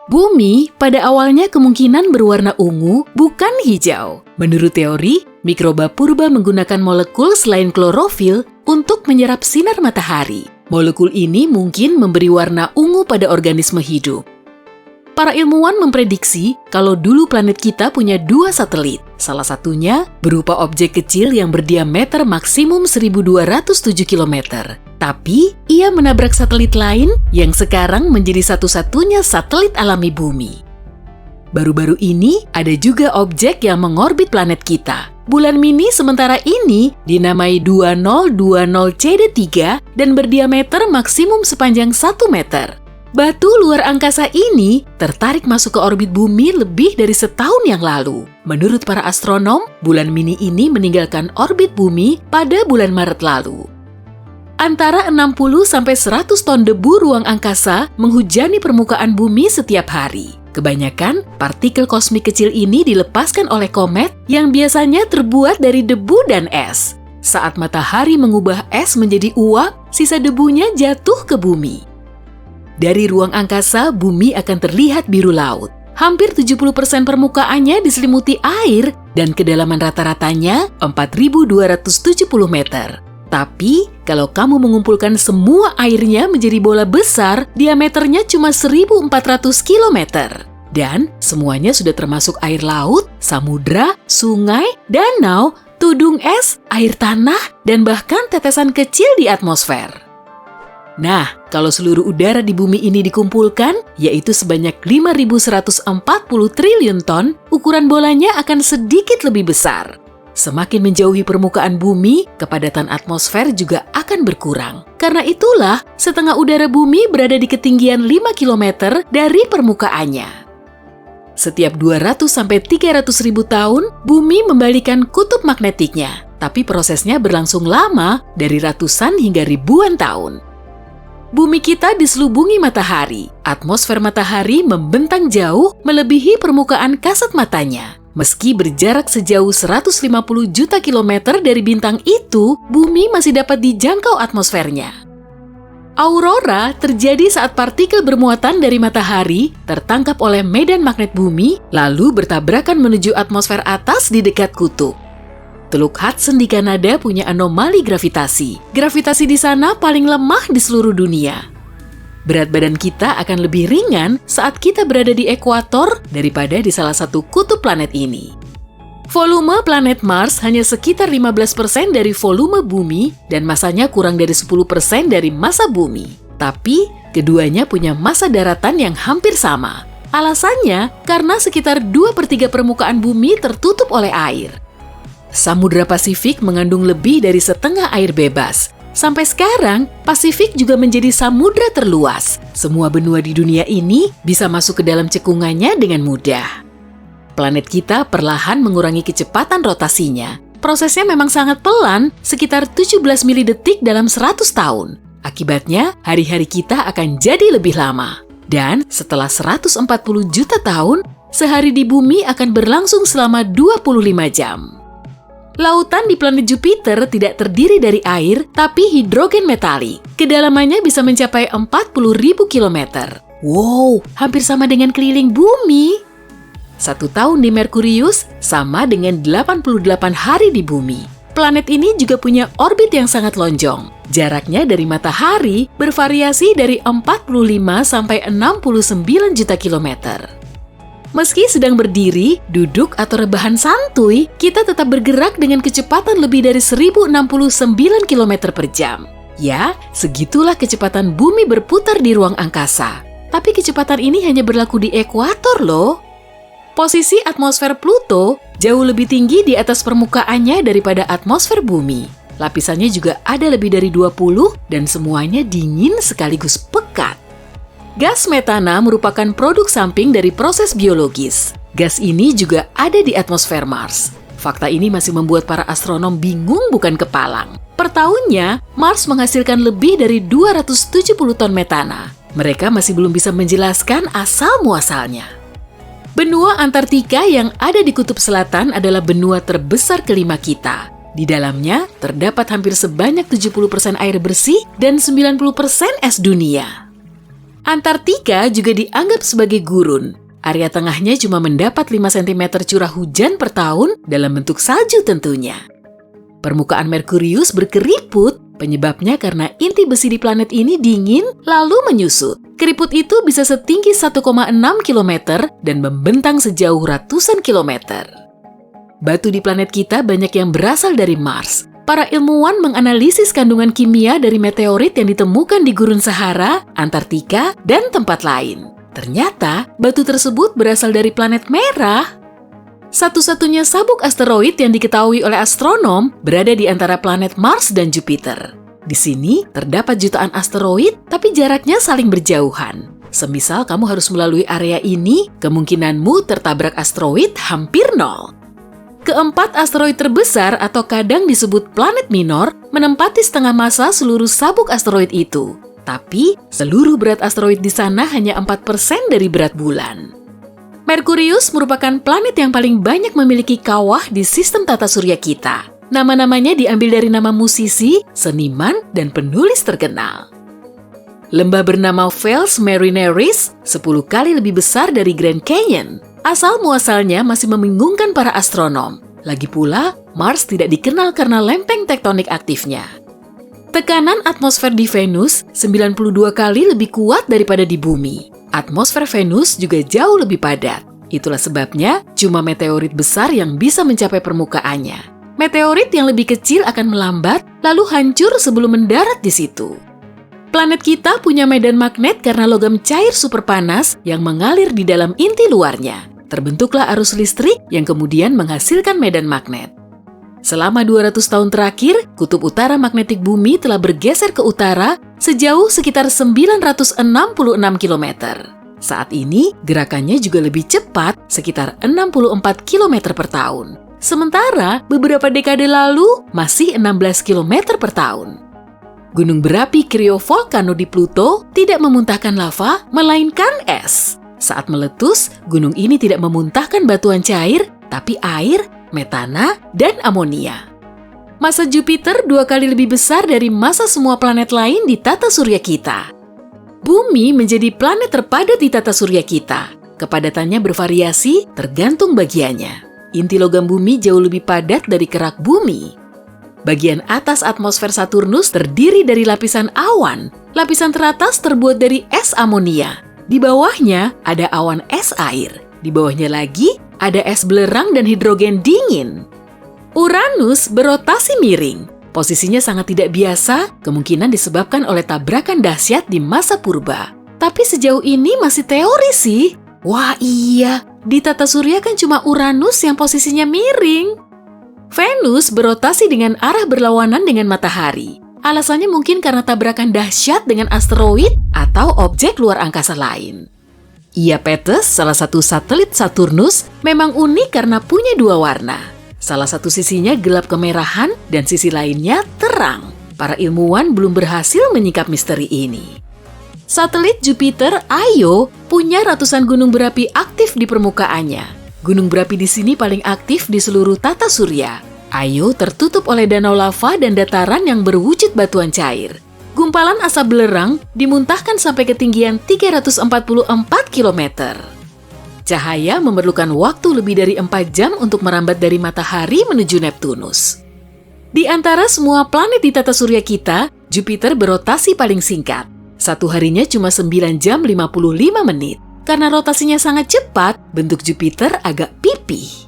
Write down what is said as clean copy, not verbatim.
Bumi pada awalnya kemungkinan berwarna ungu, bukan hijau. Menurut teori, mikroba purba menggunakan molekul selain klorofil untuk menyerap sinar matahari. Molekul ini mungkin memberi warna ungu pada organisme hidup. Para ilmuwan memprediksi kalau dulu planet kita punya 2 satelit. Salah satunya berupa objek kecil yang berdiameter maksimum 1.207 km. Tapi, ia menabrak satelit lain yang sekarang menjadi satu-satunya satelit alami bumi. Baru-baru ini, ada juga objek yang mengorbit planet kita. Bulan mini sementara ini dinamai 2020 CD3 dan berdiameter maksimum sepanjang 1 meter. Batu luar angkasa ini tertarik masuk ke orbit bumi lebih dari setahun yang lalu. Menurut para astronom, bulan mini ini meninggalkan orbit bumi pada bulan Maret lalu. Antara 60-100 ton debu ruang angkasa menghujani permukaan bumi setiap hari. Kebanyakan partikel kosmik kecil ini dilepaskan oleh komet yang biasanya terbuat dari debu dan es. Saat matahari mengubah es menjadi uap, sisa debunya jatuh ke bumi. Dari ruang angkasa, bumi akan terlihat biru laut. Hampir 70% permukaannya diselimuti air dan kedalaman rata-ratanya 4.270 meter. Tapi, kalau kamu mengumpulkan semua airnya menjadi bola besar, diameternya cuma 1.400 km. Dan semuanya sudah termasuk air laut, samudra, sungai, danau, tudung es, air tanah, dan bahkan tetesan kecil di atmosfer. Nah, kalau seluruh udara di bumi ini dikumpulkan, yaitu sebanyak 5.140 triliun ton, ukuran bolanya akan sedikit lebih besar. Semakin menjauhi permukaan bumi, kepadatan atmosfer juga akan berkurang. Karena itulah, setengah udara bumi berada di ketinggian 5 km dari permukaannya. Setiap 200-300 ribu tahun, bumi membalikan kutub magnetiknya. Tapi prosesnya berlangsung lama, dari ratusan hingga ribuan tahun. Bumi kita diselubungi matahari. Atmosfer matahari membentang jauh melebihi permukaan kasat matanya. Meski berjarak sejauh 150 juta kilometer dari bintang itu, bumi masih dapat dijangkau atmosfernya. Aurora terjadi saat partikel bermuatan dari matahari tertangkap oleh medan magnet bumi, lalu bertabrakan menuju atmosfer atas di dekat kutub. Teluk Hudson di Kanada punya anomali gravitasi. Gravitasi di sana paling lemah di seluruh dunia. Berat badan kita akan lebih ringan saat kita berada di ekuator daripada di salah satu kutub planet ini. Volume planet Mars hanya sekitar 15% dari volume bumi dan masanya kurang dari 10% dari massa bumi. Tapi, keduanya punya massa daratan yang hampir sama. Alasannya karena sekitar 2/3 permukaan bumi tertutup oleh air. Samudra Pasifik mengandung lebih dari setengah air bebas. Sampai sekarang, Pasifik juga menjadi samudra terluas. Semua benua di dunia ini bisa masuk ke dalam cekungannya dengan mudah. Planet kita perlahan mengurangi kecepatan rotasinya. Prosesnya memang sangat pelan, sekitar 17 milidetik dalam 100 tahun. Akibatnya, hari-hari kita akan jadi lebih lama. Dan setelah 140 juta tahun, sehari di bumi akan berlangsung selama 25 jam. Lautan di planet Jupiter tidak terdiri dari air, tapi hidrogen metalik. Kedalamannya bisa mencapai 40.000 km. Wow, hampir sama dengan keliling bumi. 1 tahun di Merkurius sama dengan 88 hari di bumi. Planet ini juga punya orbit yang sangat lonjong. Jaraknya dari matahari bervariasi dari 45 sampai 69 juta kilometer. Meski sedang berdiri, duduk, atau rebahan santuy, kita tetap bergerak dengan kecepatan lebih dari 1069 km per jam. Ya, segitulah kecepatan bumi berputar di ruang angkasa. Tapi kecepatan ini hanya berlaku di ekuator loh. Posisi atmosfer Pluto jauh lebih tinggi di atas permukaannya daripada atmosfer bumi. Lapisannya juga ada lebih dari 20 dan semuanya dingin sekaligus pekat. Gas metana merupakan produk samping dari proses biologis. Gas ini juga ada di atmosfer Mars. Fakta ini masih membuat para astronom bingung bukan kepalang. Per tahunnya, Mars menghasilkan lebih dari 270 ton metana. Mereka masih belum bisa menjelaskan asal-muasalnya. Benua Antartika yang ada di Kutub Selatan adalah benua terbesar kelima kita. Di dalamnya terdapat hampir sebanyak 70% air bersih dan 90% es dunia. Antartika juga dianggap sebagai gurun. Area tengahnya cuma mendapat 5 cm curah hujan per tahun dalam bentuk salju tentunya. Permukaan Merkurius berkeriput, penyebabnya karena inti besi di planet ini dingin lalu menyusut. Keriput itu bisa setinggi 1,6 km dan membentang sejauh ratusan kilometer. Batu di planet kita banyak yang berasal dari Mars. Para ilmuwan menganalisis kandungan kimia dari meteorit yang ditemukan di Gurun Sahara, Antartika, dan tempat lain. Ternyata, batu tersebut berasal dari planet merah. Satu-satunya sabuk asteroid yang diketahui oleh astronom berada di antara planet Mars dan Jupiter. Di sini, terdapat jutaan asteroid, tapi jaraknya saling berjauhan. Semisal kamu harus melalui area ini, kemungkinanmu tertabrak asteroid hampir nol. Keempat asteroid terbesar atau kadang disebut planet minor menempati setengah massa seluruh sabuk asteroid itu. Tapi, seluruh berat asteroid di sana hanya 4% dari berat bulan. Merkurius merupakan planet yang paling banyak memiliki kawah di sistem tata surya kita. Nama-namanya diambil dari nama musisi, seniman, dan penulis terkenal. Lembah bernama Fels Marineris 10 kali lebih besar dari Grand Canyon. Asal-muasalnya masih membingungkan para astronom. Lagi pula, Mars tidak dikenal karena lempeng tektonik aktifnya. Tekanan atmosfer di Venus 92 kali lebih kuat daripada di Bumi. Atmosfer Venus juga jauh lebih padat. Itulah sebabnya cuma meteorit besar yang bisa mencapai permukaannya. Meteorit yang lebih kecil akan melambat lalu hancur sebelum mendarat di situ. Planet kita punya medan magnet karena logam cair super panas yang mengalir di dalam inti luarnya. Terbentuklah arus listrik yang kemudian menghasilkan medan magnet. Selama 200 tahun terakhir, kutub utara magnetik bumi telah bergeser ke utara sejauh sekitar 966 km. Saat ini, gerakannya juga lebih cepat, sekitar 64 km per tahun. Sementara, beberapa dekade lalu masih 16 km per tahun. Gunung berapi kriovolcano di Pluto tidak memuntahkan lava, melainkan es. Saat meletus, gunung ini tidak memuntahkan batuan cair, tapi air, metana, dan amonia. Massa Jupiter 2 kali lebih besar dari massa semua planet lain di tata surya kita. Bumi menjadi planet terpadat di tata surya kita. Kepadatannya bervariasi tergantung bagiannya. Inti logam bumi jauh lebih padat dari kerak bumi. Bagian atas atmosfer Saturnus terdiri dari lapisan awan. Lapisan teratas terbuat dari es amonia. Di bawahnya ada awan es air. Di bawahnya lagi ada es belerang dan hidrogen dingin. Uranus berotasi miring. Posisinya sangat tidak biasa, kemungkinan disebabkan oleh tabrakan dahsyat di masa purba. Tapi sejauh ini masih teori sih. Wah iya, di tata surya kan cuma Uranus yang posisinya miring. Venus berotasi dengan arah berlawanan dengan matahari. Alasannya mungkin karena tabrakan dahsyat dengan asteroid atau objek luar angkasa lain. Iapetus, salah satu satelit Saturnus, memang unik karena punya 2 warna. Salah satu sisinya gelap kemerahan dan sisi lainnya terang. Para ilmuwan belum berhasil menyingkap misteri ini. Satelit Jupiter Io punya ratusan gunung berapi aktif di permukaannya. Gunung berapi di sini paling aktif di seluruh tata surya. Io tertutup oleh danau lava dan dataran yang berwujud batuan cair. Gumpalan asap belerang dimuntahkan sampai ketinggian 344 km. Cahaya memerlukan waktu lebih dari 4 jam untuk merambat dari matahari menuju Neptunus. Di antara semua planet di tata surya kita, Jupiter berotasi paling singkat. Satu harinya cuma 9 jam 55 menit. Karena rotasinya sangat cepat, bentuk Jupiter agak pipih.